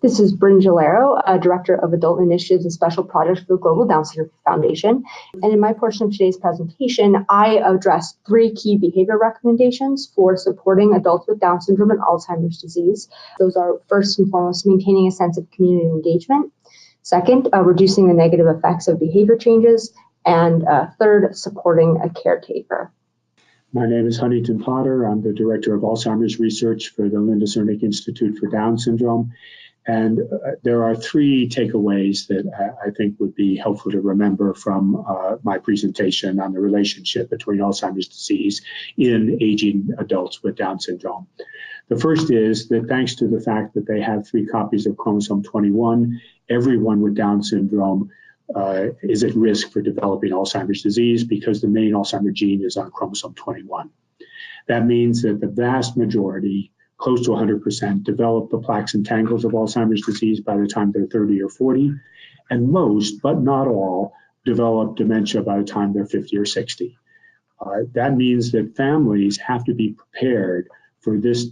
This is Bryn Gilero, Director of Adult Initiatives and Special Projects for the Global Down Syndrome Foundation. And in my portion of today's presentation, I address 3 key behavior recommendations for supporting adults with Down syndrome and Alzheimer's disease. Those are, first and foremost, maintaining a sense of community engagement. Second, reducing the negative effects of behavior changes. And third, supporting a caretaker. My name is Huntington Potter. I'm the Director of Alzheimer's Research for the Linda Cernick Institute for Down Syndrome. And there are 3 takeaways that I think would be helpful to remember from my presentation on the relationship between Alzheimer's disease in aging adults with Down syndrome. The first is that thanks to the fact that they have 3 copies of chromosome 21, everyone with Down syndrome is at risk for developing Alzheimer's disease because the main Alzheimer gene is on chromosome 21. That means that the vast majority, close to 100%, develop the plaques and tangles of Alzheimer's disease by the time they're 30 or 40, and most, but not all, develop dementia by the time they're 50 or 60. That means that families have to be prepared for this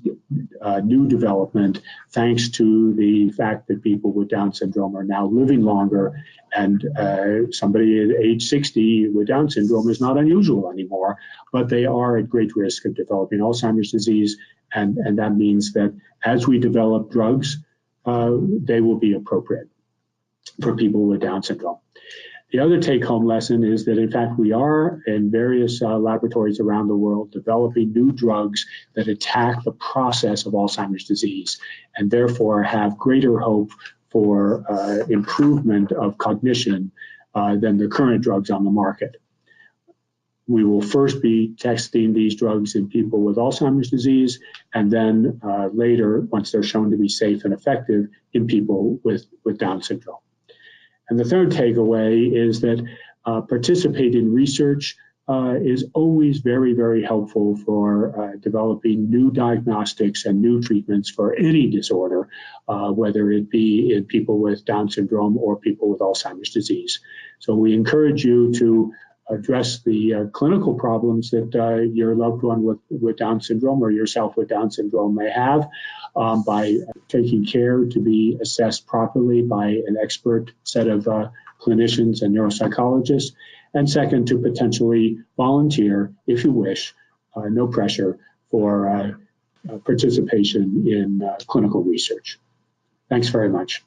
new development, thanks to the fact that people with Down syndrome are now living longer, and somebody at age 60 with Down syndrome is not unusual anymore, but they are at great risk of developing Alzheimer's disease, and that means that as we develop drugs, they will be appropriate for people with Down syndrome. The other take-home lesson is that, in fact, we are in various laboratories around the world developing new drugs that attack the process of Alzheimer's disease and therefore have greater hope for improvement of cognition than the current drugs on the market. We will first be testing these drugs in people with Alzheimer's disease, and then later, once they're shown to be safe and effective, in people with Down syndrome. And the third takeaway is that participating in research is always very, very helpful for developing new diagnostics and new treatments for any disorder, whether it be in people with Down syndrome or people with Alzheimer's disease. So we encourage you to address the clinical problems that your loved one with Down syndrome or yourself with Down syndrome may have by taking care to be assessed properly by an expert set of clinicians and neuropsychologists. And second, to potentially volunteer, if you wish, no pressure, for participation in clinical research. Thanks very much.